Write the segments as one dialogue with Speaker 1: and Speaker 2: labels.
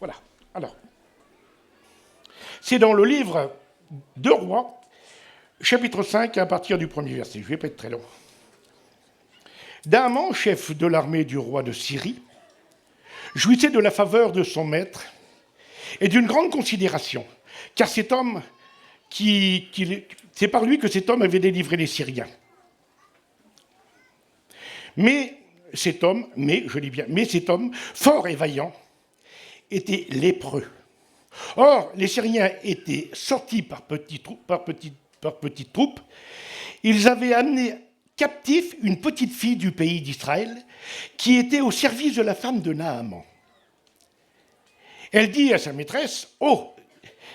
Speaker 1: Voilà. Alors, c'est dans le livre de Rois, chapitre 5, à partir du premier verset. Je ne vais pas être très long. Naaman, chef de l'armée du roi de Syrie, jouissait de la faveur de son maître et d'une grande considération, car cet homme, c'est par lui que cet homme avait délivré les Syriens. Mais cet homme, fort et vaillant, était lépreux. Or, les Syriens étaient sortis par petites troupes. Ils avaient amené captif une petite fille du pays d'Israël qui était au service de la femme de Naaman. Elle dit à sa maîtresse, « Oh,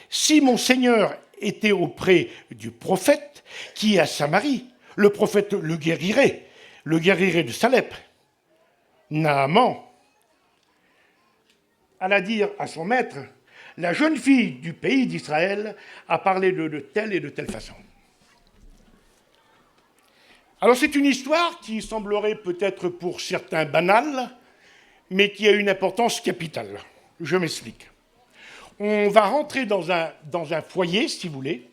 Speaker 1: si mon Seigneur était auprès du prophète qui est à Samarie, le prophète le guérirait de sa lèpre. » Naaman alla dire à son maître, « La jeune fille du pays d'Israël a parlé de telle et de telle façon. » Alors c'est une histoire qui semblerait peut-être pour certains banale, mais qui a une importance capitale. Je m'explique. On va rentrer dans un foyer, si vous voulez.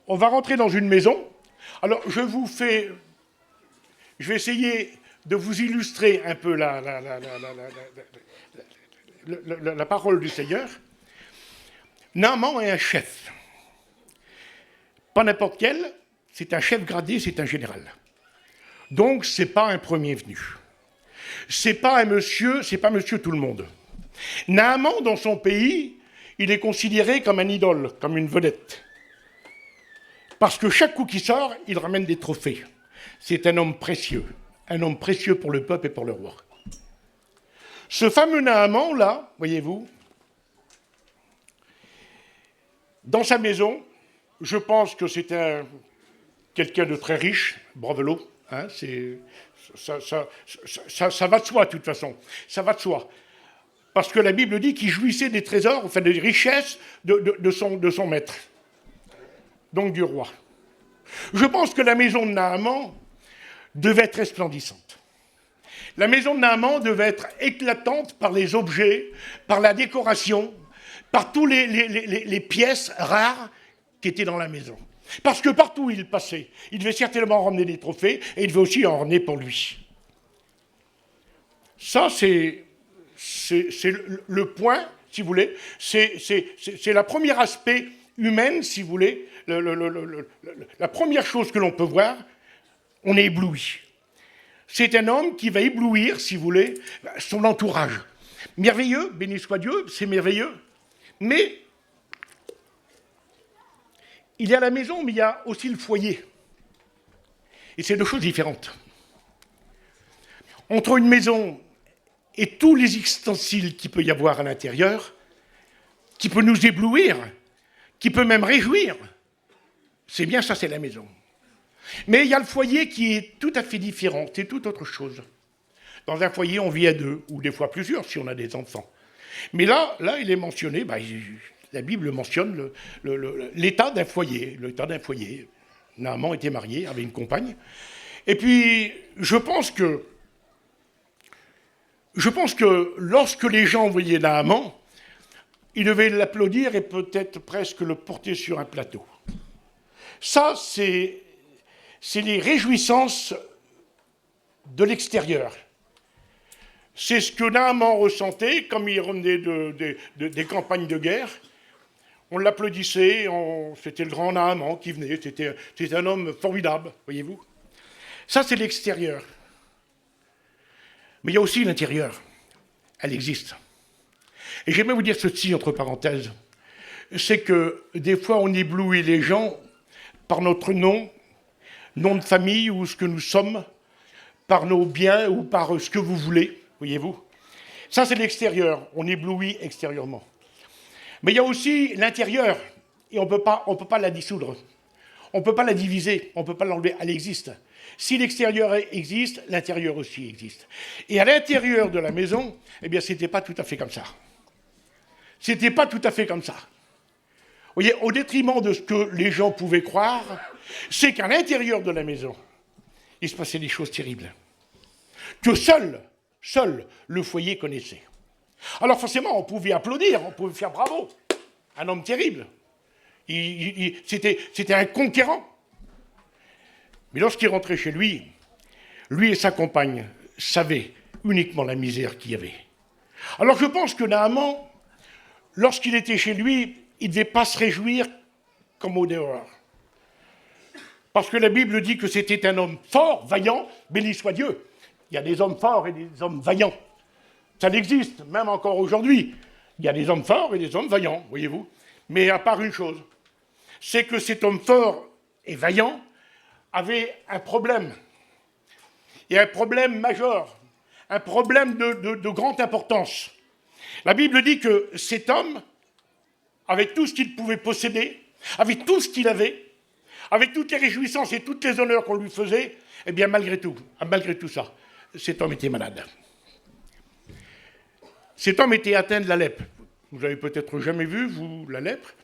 Speaker 1: On va rentrer dans une maison. Alors je vais essayer de vous illustrer un peu la parole du Seigneur. Naaman est un chef. Pas n'importe quel, c'est un chef gradé, c'est un général. Donc, ce n'est pas un premier venu. C'est pas monsieur tout le monde. Naaman, dans son pays, il est considéré comme un idole, comme une vedette. Parce que chaque coup qui sort, il ramène des trophées. C'est un homme précieux pour le peuple et pour le roi. Ce fameux Naaman, là, voyez-vous, dans sa maison, je pense que c'était quelqu'un de très riche, bravelo, ça va de soi, de toute façon, ça va de soi. Parce que la Bible dit qu'il jouissait des trésors, enfin des richesses de son maître, donc du roi. Je pense que la maison de Naaman devait être resplendissante. La maison de Naaman devait être éclatante par les objets, par la décoration, par tous les pièces rares qui étaient dans la maison. Parce que partout où il passait, il devait certainement ramener des trophées et il devait aussi en ramener pour lui. Ça, c'est le point, si vous voulez, c'est le premier aspect humain, si vous voulez, la première chose que l'on peut voir, on est ébloui. C'est un homme qui va éblouir, si vous voulez, son entourage. Merveilleux, béni soit Dieu, c'est merveilleux, mais il y a la maison, mais il y a aussi le foyer. Et c'est deux choses différentes. Entre une maison et tous les ustensiles qu'il peut y avoir à l'intérieur, qui peut nous éblouir, qui peut même réjouir, c'est bien ça, c'est la maison. Mais il y a le foyer qui est tout à fait différent, c'est tout autre chose. Dans un foyer, on vit à deux, ou des fois plusieurs, si on a des enfants. Mais là il est mentionné, la Bible mentionne l'état d'un foyer. L'état d'un foyer. Naaman était marié, avait une compagne. Et puis, je pense que lorsque les gens voyaient Naaman, ils devaient l'applaudir et peut-être presque le porter sur un plateau. Ça, c'est les réjouissances de l'extérieur. C'est ce que Naaman ressentait, comme il revenait des campagnes de guerre. On l'applaudissait, c'était le grand Naaman qui venait, c'était un homme formidable, voyez-vous. Ça, c'est l'extérieur. Mais il y a aussi l'intérieur. Elle existe. Et j'aimerais vous dire ceci, entre parenthèses. C'est que des fois, on éblouit les gens par notre nom de famille ou ce que nous sommes, par nos biens ou par ce que vous voulez, voyez-vous. Ça, c'est l'extérieur. On éblouit extérieurement. Mais il y a aussi l'intérieur, et on peut pas la dissoudre. On ne peut pas la diviser, on ne peut pas l'enlever, elle existe. Si l'extérieur existe, l'intérieur aussi existe. Et à l'intérieur de la maison, eh bien, c'était pas tout à fait comme ça. C'était pas tout à fait comme ça. Vous voyez, au détriment de ce que les gens pouvaient croire, c'est qu'à l'intérieur de la maison, il se passait des choses terribles. Que seul le foyer connaissait. Alors forcément, on pouvait applaudir, on pouvait faire bravo. Un homme terrible. C'était un conquérant. Mais lorsqu'il rentrait chez lui et sa compagne savaient uniquement la misère qu'il y avait. Alors je pense que Naaman, lorsqu'il était chez lui, il ne devait pas se réjouir comme au dehors. Parce que la Bible dit que c'était un homme fort, vaillant, béni soit Dieu. Il y a des hommes forts et des hommes vaillants. Ça existe, même encore aujourd'hui. Il y a des hommes forts et des hommes vaillants, voyez-vous. Mais à part une chose, c'est que cet homme fort et vaillant avait un problème. Et un problème majeur, un problème de grande importance. La Bible dit que cet homme, avec tout ce qu'il pouvait posséder, avec tout ce qu'il avait, avec toutes les réjouissances et toutes les honneurs qu'on lui faisait, eh bien malgré tout ça, cet homme était malade. Cet homme était atteint de la lèpre. Vous n'avez peut-être jamais vu, vous, la lèpre.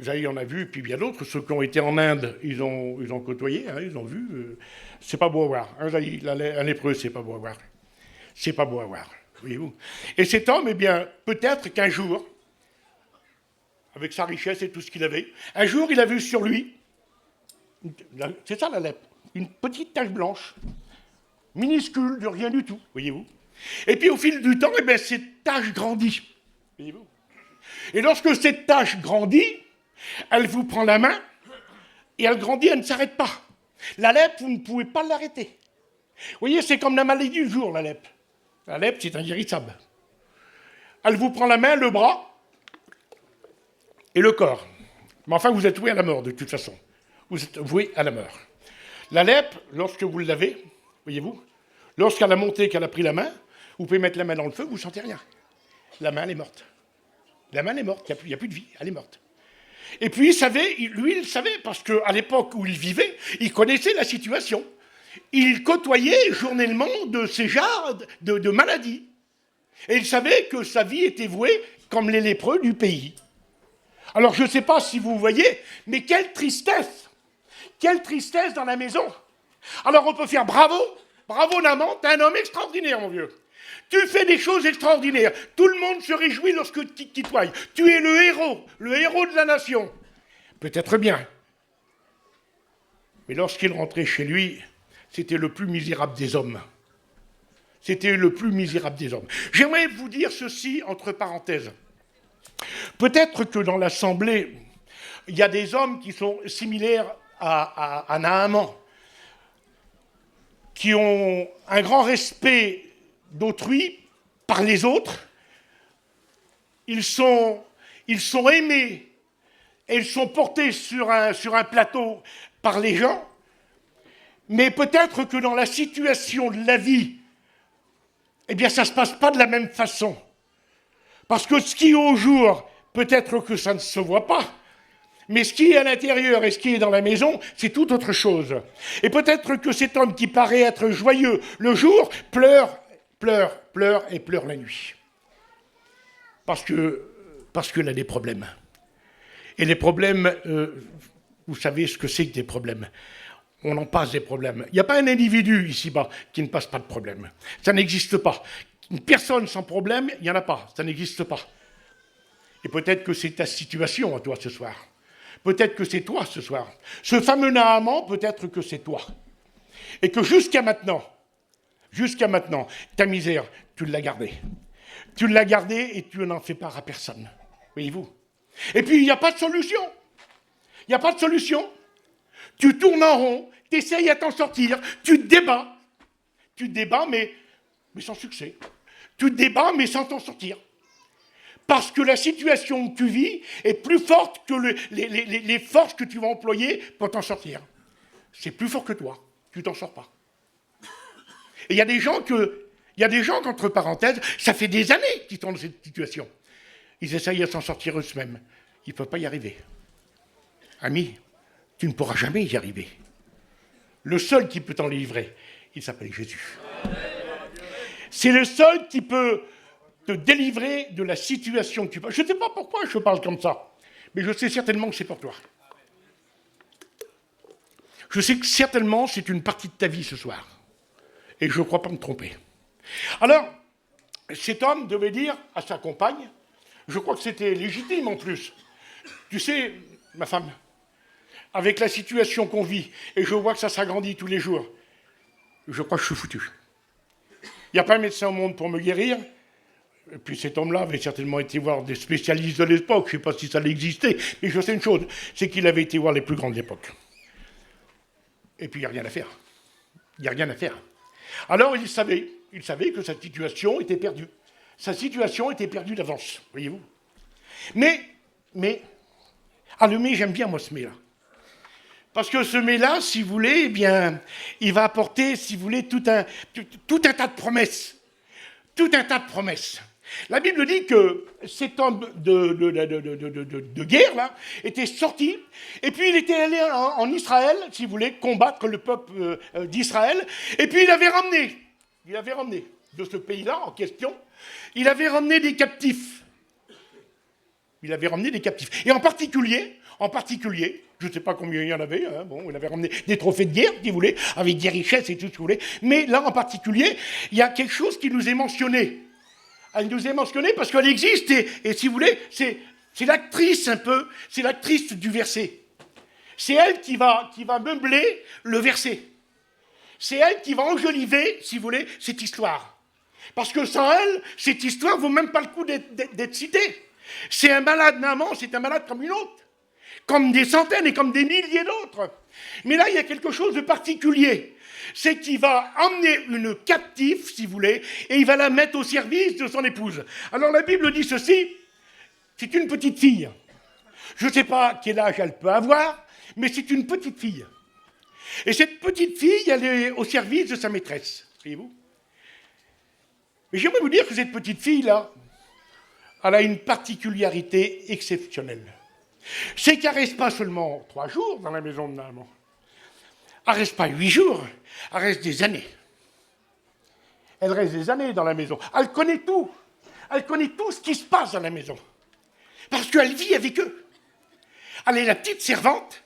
Speaker 1: Zaï en a vu, puis bien d'autres. Ceux qui ont été en Inde, ils ont côtoyé, hein, ils ont vu. C'est pas beau à voir. Un lépreux, c'est pas beau à voir. C'est pas beau à voir, voyez-vous. Et cet homme, eh bien, peut-être qu'un jour, avec sa richesse et tout ce qu'il avait, un jour, il a vu sur lui, c'est ça la lèpre, une petite tache blanche, minuscule, de rien du tout, voyez-vous. Et puis au fil du temps, eh bien, cette tache grandit, voyez-vous. Et lorsque cette tache grandit, elle vous prend la main, et elle grandit, elle ne s'arrête pas. La lèpre, vous ne pouvez pas l'arrêter. Vous voyez, c'est comme la maladie du jour, la lèpre. La lèpre, c'est inguérissable. Elle vous prend la main, le bras, et le corps. Mais enfin, vous êtes voué à la mort, de toute façon. Vous êtes voué à la mort. La lèpre, lorsque vous l'avez, voyez-vous, lorsqu'elle a monté, qu'elle a pris la main, vous pouvez mettre la main dans le feu, vous ne sentez rien. La main, elle est morte. La main, elle est morte, il n'y a plus de vie, elle est morte. Et puis, lui, il savait, parce qu'à l'époque où il vivait, il connaissait la situation. Il côtoyait journellement de ces genres de maladies. Et il savait que sa vie était vouée comme les lépreux du pays. Alors, je ne sais pas si vous voyez, mais quelle tristesse dans la maison. Alors, on peut faire bravo Naaman, t'es un homme extraordinaire, mon vieux. Tu fais des choses extraordinaires. Tout le monde se réjouit lorsque tu tutoies. Tu es le héros de la nation. Peut-être bien. Mais lorsqu'il rentrait chez lui, c'était le plus misérable des hommes. C'était le plus misérable des hommes. J'aimerais vous dire ceci entre parenthèses. Peut-être que dans l'Assemblée, il y a des hommes qui sont similaires à Naaman, qui ont un grand respect d'autrui par les autres. Ils sont aimés et ils sont portés sur un plateau par les gens. Mais peut-être que dans la situation de la vie, eh bien, ça ne se passe pas de la même façon. Parce que ce qui est au jour, peut-être que ça ne se voit pas. Mais ce qui est à l'intérieur et ce qui est dans la maison, c'est tout autre chose. Et peut-être que cet homme qui paraît être joyeux le jour, pleure la nuit. Parce qu'il a des problèmes. Et les problèmes, vous savez ce que c'est que des problèmes. On en passe des problèmes. Il n'y a pas un individu ici-bas qui ne passe pas de problème. Ça n'existe pas. Une personne sans problème, il n'y en a pas. Ça n'existe pas. Et peut-être que c'est ta situation à toi ce soir. Peut-être que c'est toi ce soir. Ce fameux Naaman, peut-être que c'est toi. Et que jusqu'à maintenant, ta misère, tu l'as gardée. Tu l'as gardée et tu n'en fais part à personne. Voyez-vous. Et puis, il n'y a pas de solution. Il n'y a pas de solution. Tu tournes en rond, tu essayes à t'en sortir, tu te débats. Tu te débats, mais sans succès. Tu te débats, mais sans t'en sortir. Parce que la situation que tu vis est plus forte que les forces que tu vas employer pour t'en sortir. C'est plus fort que toi. Tu t'en sors pas. Et il y a des gens qu'entre parenthèses, ça fait des années qu'ils sont dans cette situation. Ils essayent à s'en sortir eux-mêmes. Ils ne peuvent pas y arriver. Ami, tu ne pourras jamais y arriver. Le seul qui peut t'en livrer, il s'appelle Jésus. C'est le seul qui peut te délivrer de la situation que tu passes. Je ne sais pas pourquoi je parle comme ça, mais je sais certainement que c'est pour toi. Je sais que certainement c'est une partie de ta vie ce soir. Et je ne crois pas me tromper. Alors, cet homme devait dire à sa compagne, je crois que c'était légitime en plus, tu sais, ma femme, avec la situation qu'on vit, et je vois que ça s'agrandit tous les jours, je crois que je suis foutu. Il n'y a pas un médecin au monde pour me guérir. Et puis cet homme-là avait certainement été voir des spécialistes de l'époque, je ne sais pas si ça existait, mais je sais une chose, c'est qu'il avait été voir les plus grands de l'époque. Et puis il n'y a rien à faire. Il n'y a rien à faire. Alors il savait que sa situation était perdue. Sa situation était perdue d'avance, voyez-vous. Mais, le mais, j'aime bien moi ce mais-là. Parce que ce mais-là, si vous voulez, eh bien, il va apporter, si vous voulez, tout un tas de promesses. Tout un tas de promesses. La Bible dit que cet homme de guerre, là, était sorti, et puis il était allé en Israël, si vous voulez, combattre le peuple d'Israël, et puis il avait ramené de ce pays-là en question, il avait ramené des captifs. Il avait ramené des captifs. Et en particulier, je ne sais pas combien il y en avait, hein, bon, il avait ramené des trophées de guerre, si vous voulez, avec des richesses et tout ce que vous voulez, mais là en particulier, il y a quelque chose qui nous est mentionné. Elle nous est mentionnée parce qu'elle existe et si vous voulez, c'est l'actrice un peu, c'est l'actrice du verset. C'est elle qui va meubler le verset. C'est elle qui va enjoliver, si vous voulez, cette histoire. Parce que sans elle, cette histoire ne vaut même pas le coup d'être citée. C'est un malade maman, c'est un malade comme une autre. Comme des centaines et comme des milliers d'autres. Mais là, il y a quelque chose de particulier. C'est qu'il va emmener une captive, si vous voulez, et il va la mettre au service de son épouse. Alors la Bible dit ceci, c'est une petite fille. Je ne sais pas quel âge elle peut avoir, mais c'est une petite fille. Et cette petite fille, elle est au service de sa maîtresse, voyez-vous. Mais j'aimerais vous dire que cette petite fille-là, elle a une particularité exceptionnelle. C'est qu'elle ne reste pas seulement 3 jours dans la maison de Naaman. Elle ne reste pas 8 jours, elle reste des années. Elle reste des années dans la maison. Elle connaît tout. Elle connaît tout ce qui se passe dans la maison. Parce qu'elle vit avec eux. Elle est la petite servante.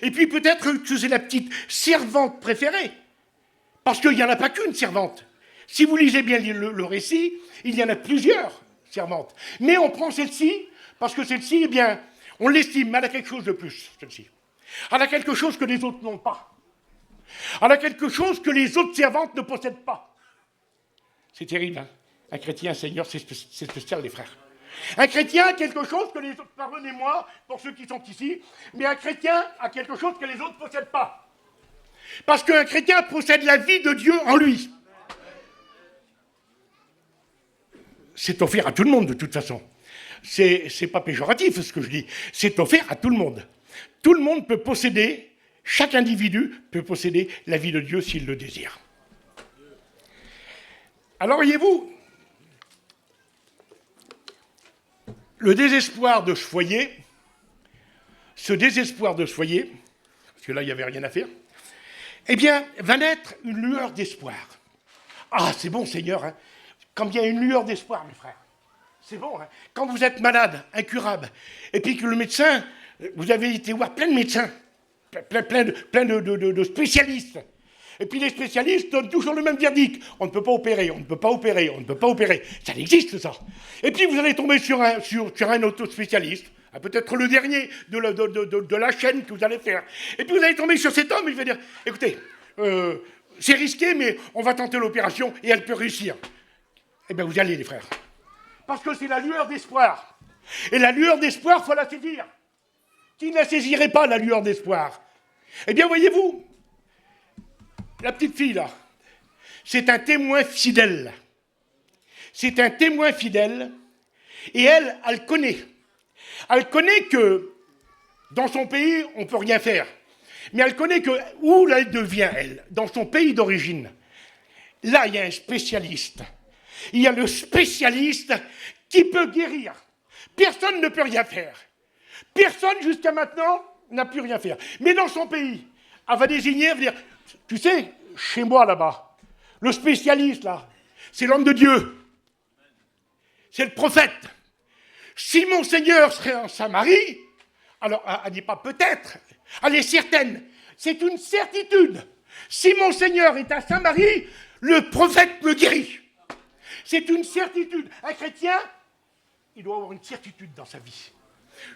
Speaker 1: Et puis peut-être que c'est la petite servante préférée. Parce qu'il n'y en a pas qu'une servante. Si vous lisez bien le récit, il y en a plusieurs servantes. Mais on prend celle-ci, parce que celle-ci, eh bien, on l'estime, elle a quelque chose de plus, celle-ci. Elle a quelque chose que les autres n'ont pas. Elle a quelque chose que les autres servantes ne possèdent pas. C'est terrible, hein. Un chrétien, Seigneur, c'est spécial, les frères. Un chrétien a quelque chose que les autres, pardonnez-moi pour ceux qui sont ici, mais un chrétien a quelque chose que les autres ne possèdent pas. Parce qu'un chrétien possède la vie de Dieu en lui. C'est offert à tout le monde, de toute façon. C'est pas péjoratif, ce que je dis. C'est offert à tout le monde. Tout le monde peut posséder, chaque individu peut posséder la vie de Dieu s'il le désire. Alors, voyez-vous, le désespoir de ce foyer, parce que là, il n'y avait rien à faire, eh bien, va naître une lueur d'espoir. Ah, c'est bon, Seigneur, hein. Quand il y a une lueur d'espoir, mes frères, c'est bon, hein. Quand vous êtes malade, incurable, et puis que le médecin, vous avez été voir plein de médecins, plein de spécialistes, et puis les spécialistes donnent toujours le même verdict. On ne peut pas opérer, on ne peut pas opérer, on ne peut pas opérer. Ça existe, ça. Et puis vous allez tomber sur un autre spécialiste, peut-être le dernier de la chaîne que vous allez faire. Et puis vous allez tomber sur cet homme, il va dire, écoutez, c'est risqué, mais on va tenter l'opération et elle peut réussir. Eh bien, vous y allez, les frères. Parce que c'est la lueur d'espoir. Et la lueur d'espoir, il faut la saisir. Qui ne la saisirait pas, la lueur d'espoir? Eh bien, voyez-vous, la petite fille, là, c'est un témoin fidèle. C'est un témoin fidèle. Et elle connaît. Elle connaît que dans son pays, on ne peut rien faire. Mais elle connaît que où elle devient, elle, dans son pays d'origine. Là, il y a un spécialiste. Il y a le spécialiste qui peut guérir. Personne ne peut rien faire. Personne, jusqu'à maintenant, n'a pu rien faire. Mais dans son pays, elle va désigner, elle va dire, tu sais, chez moi, là-bas, le spécialiste, là, c'est l'homme de Dieu. C'est le prophète. Si mon Seigneur serait en Samarie, alors, elle ne dit pas peut-être, elle est certaine. C'est une certitude. Si mon Seigneur est à Samarie, le prophète me guérit. c'est une certitude. Un chrétien, il doit avoir une certitude dans sa vie.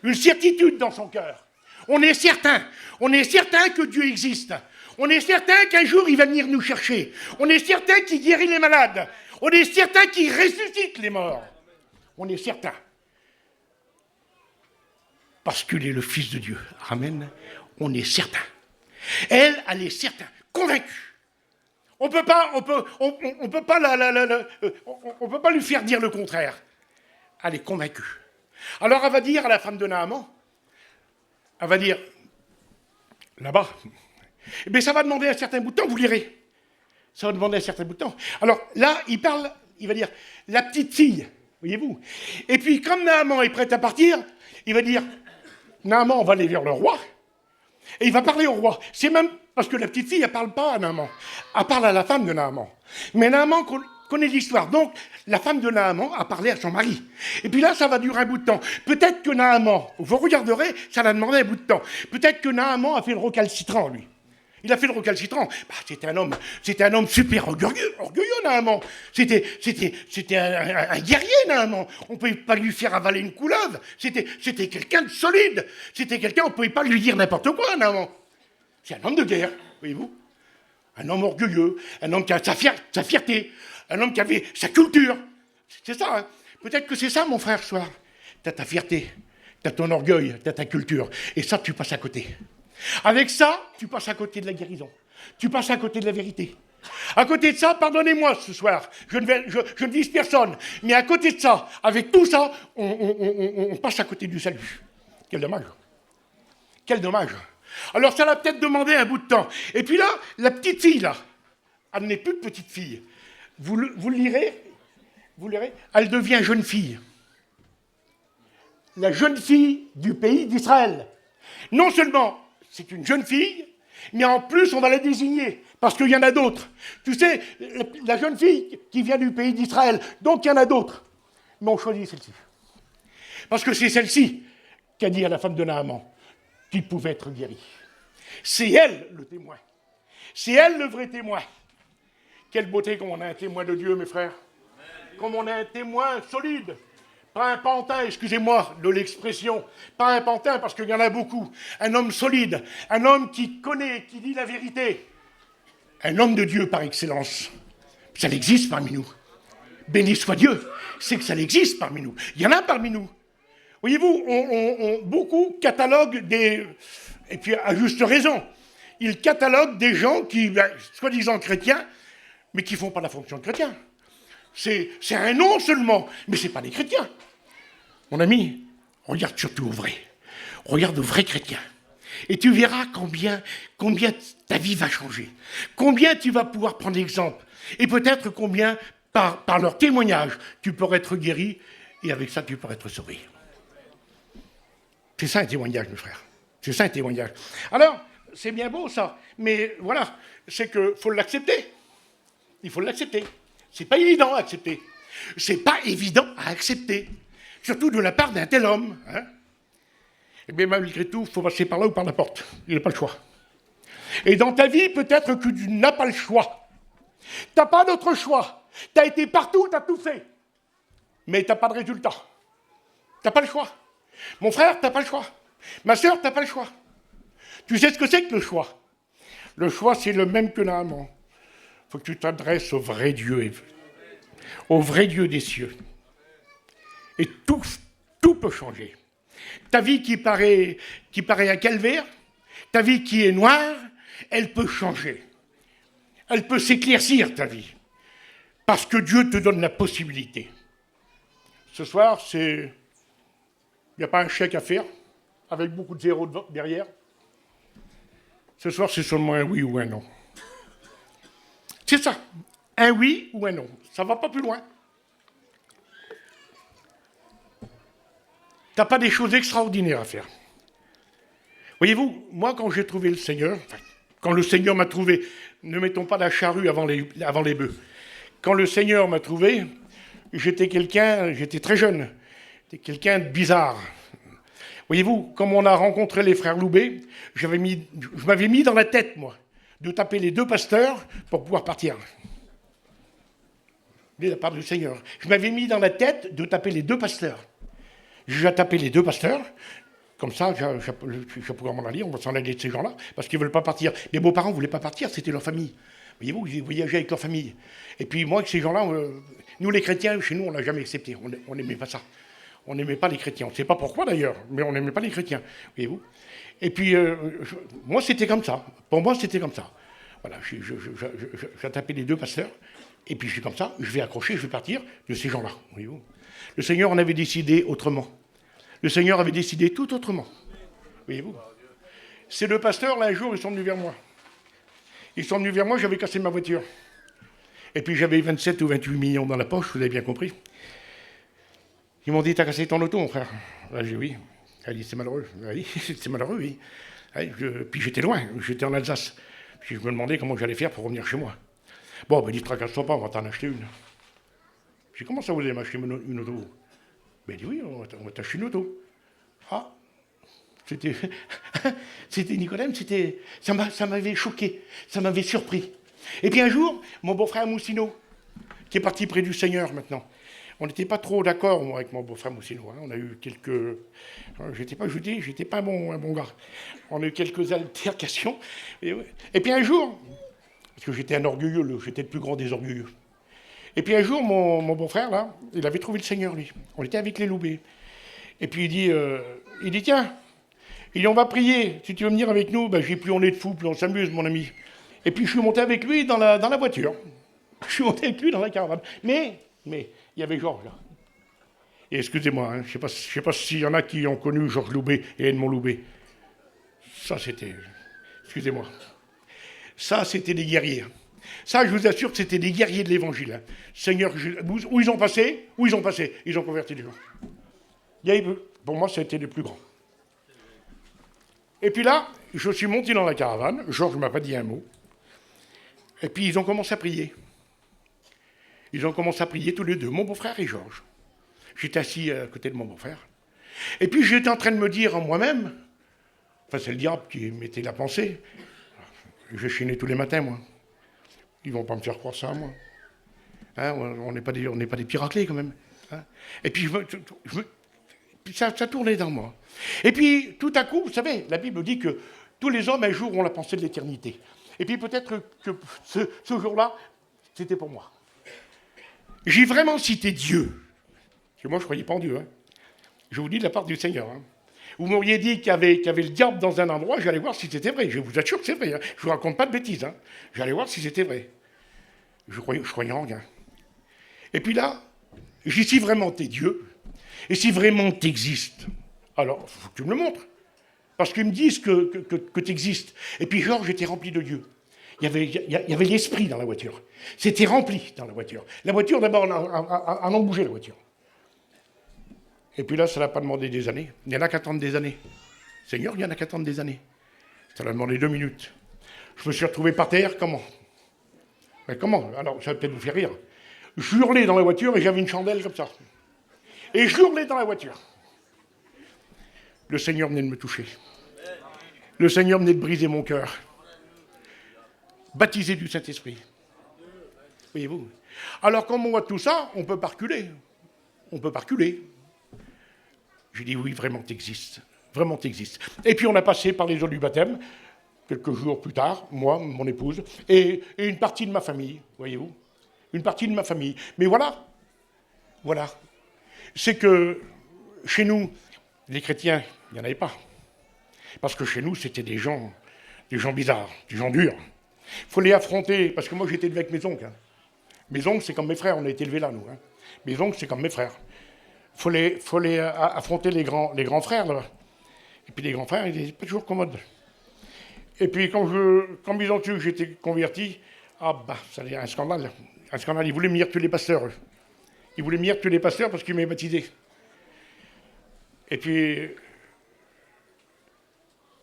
Speaker 1: Une certitude dans son cœur. On est certain que Dieu existe. On est certain qu'un jour il va venir nous chercher. On est certain qu'il guérit les malades. On est certain qu'il ressuscite les morts. On est certain. Parce qu'il est le Fils de Dieu. Amen. On est certain. Elle est certaine, convaincue. On peut pas lui faire dire le contraire. Elle est convaincue. Alors elle va dire à la femme de Naaman, elle va dire, là-bas, eh bien ça va demander un certain bout de temps, vous lirez. Ça va demander un certain bout de temps. Alors là, il va dire, la petite fille, voyez-vous. Et puis comme Naaman est prêt à partir, il va dire, Naaman va aller vers le roi, et il va parler au roi. C'est même parce que la petite fille, elle ne parle pas à Naaman. Elle parle à la femme de Naaman. Mais Naaman connaît l'histoire. Donc, la femme de Naaman a parlé à son mari. Et puis là, ça va durer un bout de temps. Peut-être que Naaman, vous regarderez, ça l'a demandé un bout de temps. Peut-être que Naaman a fait le recalcitrant, lui. Il a fait le recalcitrant. C'était un homme super orgueilleux Naaman. C'était un guerrier, Naaman. On ne pouvait pas lui faire avaler une couleuvre. C'était quelqu'un de solide. C'était quelqu'un, on ne pouvait pas lui dire n'importe quoi, Naaman. C'est un homme de guerre, voyez-vous. Un homme orgueilleux, un homme qui a sa fierté, un homme qui avait sa culture. C'est ça, hein. Peut-être que c'est ça, mon frère, ce soir. Tu as ta fierté, tu as ton orgueil, tu as ta culture. Et ça, tu passes à côté. Avec ça, tu passes à côté de la guérison. Tu passes à côté de la vérité. À côté de ça, pardonnez-moi ce soir, je ne vise personne, mais à côté de ça, avec tout ça, on passe à côté du salut. Quel dommage. Quel dommage. Alors ça l'a peut-être demandé un bout de temps. Et puis là, la petite fille, là, elle n'est plus petite fille. Vous le lirez, elle devient jeune fille. La jeune fille du pays d'Israël. Non seulement c'est une jeune fille, mais en plus on va la désigner, parce qu'il y en a d'autres. Tu sais, la jeune fille qui vient du pays d'Israël, donc il y en a d'autres. Mais on choisit celle-ci. Parce que c'est celle-ci qu'a dit à la femme de Naaman qu'il pouvait être guéri. C'est elle le témoin. C'est elle le vrai témoin. Quelle beauté comme on a un témoin de Dieu, mes frères. Comme on a un témoin solide. Pas un pantin, excusez-moi de l'expression. Pas un pantin, parce qu'il y en a beaucoup. Un homme solide. Un homme qui connaît, qui dit la vérité. Un homme de Dieu par excellence. Ça existe parmi nous. Béni soit Dieu. C'est que ça existe parmi nous. Il y en a parmi nous. Voyez-vous, beaucoup cataloguent des... Et puis, à juste raison, ils cataloguent des gens qui, soi-disant chrétiens, mais qui ne font pas la fonction de chrétien. C'est un nom seulement, mais ce n'est pas des chrétiens. Mon ami, regarde surtout au vrai. Regarde aux vrais chrétiens. Et tu verras combien ta vie va changer. Combien tu vas pouvoir prendre exemple. Et peut-être combien, par leur témoignage, tu pourras être guéri, et avec ça, tu pourras être sauvé. C'est ça un témoignage, mes frères. C'est ça un témoignage. Alors, c'est bien beau ça, mais voilà, c'est qu'il faut l'accepter. Il faut l'accepter. C'est pas évident à accepter. C'est pas évident à accepter. Surtout de la part d'un tel homme. Hein. Et bien malgré tout, il faut passer par là ou par la porte. Il n'a pas le choix. Et dans ta vie, peut-être que tu n'as pas le choix. Tu n'as pas d'autre choix. Tu as été partout, tu as tout fait. Mais tu n'as pas de résultat. Tu n'as pas le choix. Mon frère, tu n'as pas le choix. Ma sœur, tu n'as pas le choix. Tu sais ce que c'est que le choix? Le choix, c'est le même que Naaman. Il faut que tu t'adresses au vrai Dieu, au vrai Dieu des cieux. Et tout peut changer. Ta vie qui paraît un calvaire, ta vie qui est noire, elle peut changer. Elle peut s'éclaircir, ta vie. Parce que Dieu te donne la possibilité. Ce soir, il n'y a pas un chèque à faire, avec beaucoup de zéros derrière. Ce soir, c'est seulement un oui ou un non. C'est ça, un oui ou un non. Ça ne va pas plus loin. Tu n'as pas des choses extraordinaires à faire. Voyez-vous, moi, quand j'ai trouvé le Seigneur, quand le Seigneur m'a trouvé, ne mettons pas la charrue avant les bœufs. Quand le Seigneur m'a trouvé, j'étais très jeune, j'étais quelqu'un de bizarre. Voyez-vous, comme on a rencontré les frères Loubet, je m'avais mis dans la tête, moi, de taper les 2 pasteurs pour pouvoir partir. de la part du Seigneur. Je m'avais mis dans la tête de taper les deux pasteurs. J'ai tapé les deux pasteurs. Comme ça, je pourrais m'en aller, on va s'en aller de ces gens-là, parce qu'ils ne veulent pas partir. Les beaux-parents ne voulaient pas partir, c'était leur famille. Voyez-vous, ils voyageaient avec leur famille. Et puis moi, avec ces gens-là, nous les chrétiens, chez nous, on n'a jamais accepté. On n'aimait pas ça. On n'aimait pas les chrétiens. On ne sait pas pourquoi d'ailleurs, mais on n'aimait pas les chrétiens. Voyez-vous. Et puis, moi, c'était comme ça. Pour moi, c'était comme ça. Voilà, j'ai tapé les deux pasteurs, et puis je suis comme ça, je vais accrocher, je vais partir de ces gens-là. Voyez-vous. Le Seigneur en avait décidé autrement. Le Seigneur avait décidé tout autrement. Voyez-vous. Ces deux pasteurs, là, un jour, ils sont venus vers moi. Ils sont venus vers moi, j'avais cassé ma voiture. Et puis j'avais 27 ou 28 millions dans la poche, vous avez bien compris. Ils m'ont dit, t'as cassé ton auto, mon frère. Là, j'ai dit, oui. Elle a dit, c'est malheureux. Oui, c'est malheureux, oui. Puis j'étais loin, j'étais en Alsace. Puis je me demandais comment j'allais faire pour revenir chez moi. Bon, ben, il dit, tracasse-toi pas, on va t'en acheter une. J'ai dit, comment ça, vous allez m'acheter une auto? Ben, il dit, oui, on va t'acheter une auto. Ah, c'était Nicodème, ça m'avait choqué, ça m'avait surpris. Et puis un jour, mon beau-frère Moussino, qui est parti près du Seigneur maintenant, on n'était pas trop d'accord, moi, avec mon beau-frère Moussino. Hein. On a eu quelques... J'étais pas un bon gars. On a eu quelques altercations. Et puis un jour, parce que j'étais un orgueilleux, j'étais le plus grand des orgueilleux. Et puis un jour, mon beau-frère, là, il avait trouvé le Seigneur, lui. On était avec les Loubets. Et puis il dit, tiens, on va prier. Si tu veux venir avec nous, ben, j'ai plus on est de fou, plus on s'amuse, mon ami. Et puis je suis monté avec lui dans la voiture. Je suis monté avec lui dans la caravane. Mais il y avait Georges là. Et excusez-moi, hein, je ne sais pas s'il y en a qui ont connu Georges Loubet et Edmond Loubet. Ça, c'était... Excusez-moi. Ça, c'était des guerriers. Ça, je vous assure que c'était des guerriers de l'Évangile. Hein. Seigneur, où ils ont passé, ils ont converti les gens. Pour moi, ça a été les plus grands. Et puis là, je suis monté dans la caravane, Georges ne m'a pas dit un mot, et puis ils ont commencé à prier. Ils ont commencé à prier tous les deux, mon beau-frère et Georges. J'étais assis à côté de mon beau-frère. Et puis j'étais en train de me dire en moi-même, enfin c'est le diable qui mettait la pensée, je chinais tous les matins, moi. Ils ne vont pas me faire croire ça, moi. Hein, on n'est pas des piraclés, quand même. Hein. Et puis ça tournait dans moi. Et puis, tout à coup, vous savez, la Bible dit que tous les hommes, un jour, ont la pensée de l'éternité. Et puis peut-être que ce jour-là, c'était pour moi. J'ai vraiment cité Dieu. Parce que moi, je ne croyais pas en Dieu. Hein. Je vous dis de la part du Seigneur. Hein. Vous m'auriez dit qu'il y avait le diable dans un endroit, j'allais voir si c'était vrai. Je vous assure que c'est vrai. Hein. Je ne vous raconte pas de bêtises. Hein. J'allais voir si c'était vrai. Je croyais en rien. Et puis là, j'ai dit, si vraiment t'es Dieu, et si vraiment t'existes, alors il faut que tu me le montres. Parce qu'ils me disent que t'existes. Et puis Georges était rempli de Dieu. Il y avait l'esprit dans la voiture. C'était rempli dans la voiture. La voiture, d'abord, on en bougeait, la voiture. Et puis là, ça n'a pas demandé des années. Il y en a qui attendent des années. Seigneur, il y en a qui attendent des années. Ça a demandé 2 minutes. Je me suis retrouvé par terre, comment? Mais comment? Alors, ça va peut-être vous faire rire. Je hurlais dans la voiture et j'avais une chandelle comme ça. Et je hurlais dans la voiture. Le Seigneur venait de me toucher. Le Seigneur venait de briser mon cœur. Baptisé du Saint-Esprit. Voyez-vous? Alors, quand on voit tout ça, on peut pas reculer. On peut pas reculer. J'ai dit, oui, vraiment, t'existes. Vraiment, t'existes. Et puis, on a passé par les eaux du baptême, quelques jours plus tard, moi, mon épouse, et une partie de ma famille, voyez-vous? Une partie de ma famille. Mais voilà. C'est que, chez nous, les chrétiens, il n'y en avait pas. Parce que chez nous, c'était des gens bizarres, des gens durs. Il faut les affronter, parce que moi, j'étais élevé avec mes oncles. Hein. Mes oncles, c'est comme mes frères, on a été élevés là, nous. Hein. Mes oncles, c'est comme mes frères. Il faut les affronter les grands frères, là. Et puis les grands frères, ils n'étaient pas toujours commodes. Et puis quand ils ont su que j'étais converti, ça allait un scandale. Un scandale, ils voulaient me dire tuer les pasteurs. Eux. Ils voulaient me dire tuer les pasteurs parce qu'ils m'avaient baptisé. Et puis,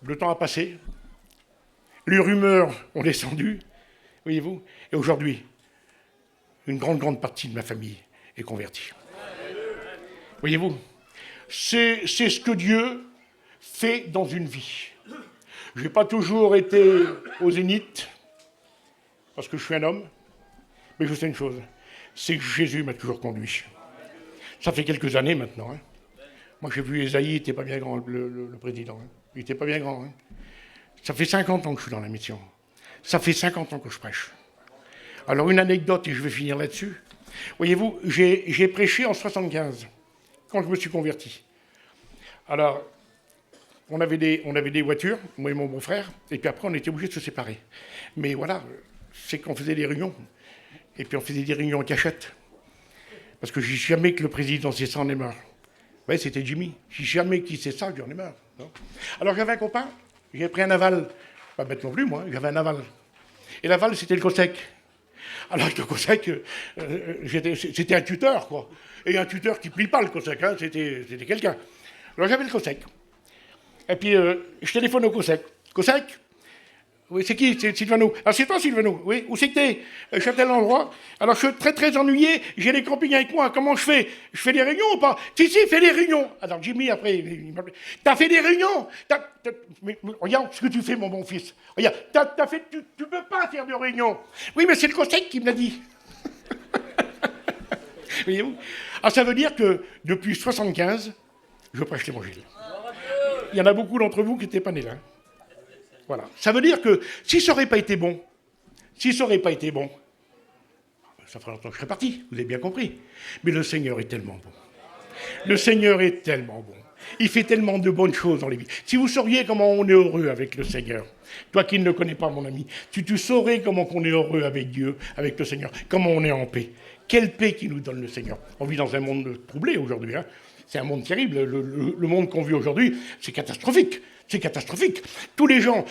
Speaker 1: le temps a passé. Les rumeurs ont descendu, voyez-vous. Et aujourd'hui, une grande partie de ma famille est convertie. Voyez-vous, c'est ce que Dieu fait dans une vie. Je n'ai pas toujours été au zénith, parce que je suis un homme, mais je sais une chose, c'est que Jésus m'a toujours conduit. Ça fait quelques années maintenant. Hein. Moi, j'ai vu Esaïe, il n'était pas bien grand, le président. Hein. Il n'était pas bien grand. Hein. Ça fait 50 ans que je suis dans la mission. Ça fait 50 ans que je prêche. Alors, une anecdote, et je vais finir là-dessus. Voyez-vous, j'ai prêché en 75, quand je me suis converti. Alors, on avait des voitures, moi et mon beau-frère, et puis après, on était obligés de se séparer. Mais voilà, c'est qu'on faisait des réunions, et puis on faisait des réunions en cachette. Parce que j'ai jamais que le président sait ça, on est mort. Ouais, c'était Jimmy. J'ai jamais qui sait ça, j'en ai marre. Non. Alors j'avais un copain, j'ai pris un aval. Pas bête non plus, moi, j'avais un aval. Et l'aval, c'était le COSEC. Alors le COSEC, c'était un tuteur, quoi. Et un tuteur qui plie pas le COSEC, hein, c'était quelqu'un. Alors j'avais le COSEC. Et puis je téléphone au COSEC. COSEC ? Oui, c'est qui? C'est Sylvano. Ah, c'est toi, Sylvano? Oui, où c'est que t'es? Je suis à tel endroit. Alors, je suis très, très ennuyé. J'ai les campings avec moi. Comment je fais? Je fais des réunions ou pas? Si, fais des réunions. Alors, Jimmy, après, il m'appelle. T'as fait des réunions? Mais, regarde ce que tu fais, mon bon fils. Regarde, tu peux pas faire de réunions. Oui, mais c'est le conseil qui me l'a dit. Voyez-vous? Alors, ça veut dire que depuis 1975, je prêche l'évangile. Il y en a beaucoup d'entre vous qui n'étaient pas nés là. Voilà. Ça veut dire que si ça n'aurait pas été bon, ça ferait longtemps que je serais parti, vous avez bien compris. Mais le Seigneur est tellement bon. Le Seigneur est tellement bon. Il fait tellement de bonnes choses dans les vies. Si vous sauriez comment on est heureux avec le Seigneur, toi qui ne le connais pas, mon ami, tu saurais comment on est heureux avec Dieu, avec le Seigneur, comment on est en paix. Quelle paix qui nous donne le Seigneur. On vit dans un monde troublé aujourd'hui. Hein. C'est un monde terrible. Le monde qu'on vit aujourd'hui, c'est catastrophique. C'est catastrophique. Tous les gens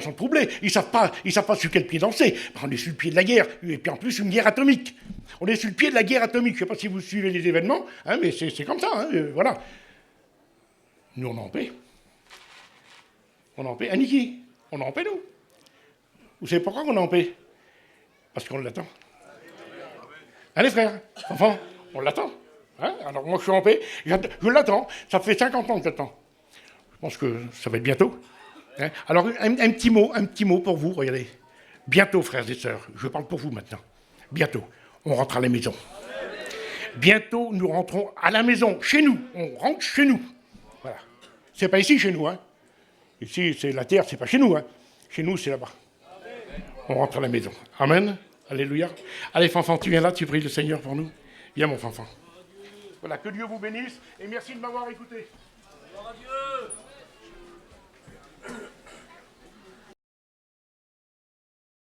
Speaker 1: sont troublés. Ils savent pas sur quel pied danser. On est sur le pied de la guerre. Et puis en plus, une guerre atomique. On est sur le pied de la guerre atomique. Je ne sais pas si vous suivez les événements, hein, mais c'est comme ça. Hein, voilà. Nous, on est en paix. On est en paix. Aniki, on est en paix, nous. Vous savez pourquoi on est en paix? Parce qu'on l'attend. Allez, frères, enfants, on l'attend. Hein, alors moi, je suis en paix. Je l'attends. Ça fait 50 ans que j'attends. Je pense que ça va être bientôt. Hein. Alors, un petit mot pour vous, regardez. Bientôt, frères et sœurs, je parle pour vous maintenant. Bientôt, on rentre à la maison. Bientôt, nous rentrons à la maison, chez nous. On rentre chez nous. Voilà. C'est pas ici, chez nous. Hein. Ici, c'est la terre, c'est pas chez nous. Hein. Chez nous, c'est là-bas. On rentre à la maison. Amen. Alléluia. Allez, Fanfan, tu viens là, tu pries le Seigneur pour nous. Viens, mon Fanfan. Voilà, que Dieu vous bénisse et merci de m'avoir écouté. Gloire à Dieu.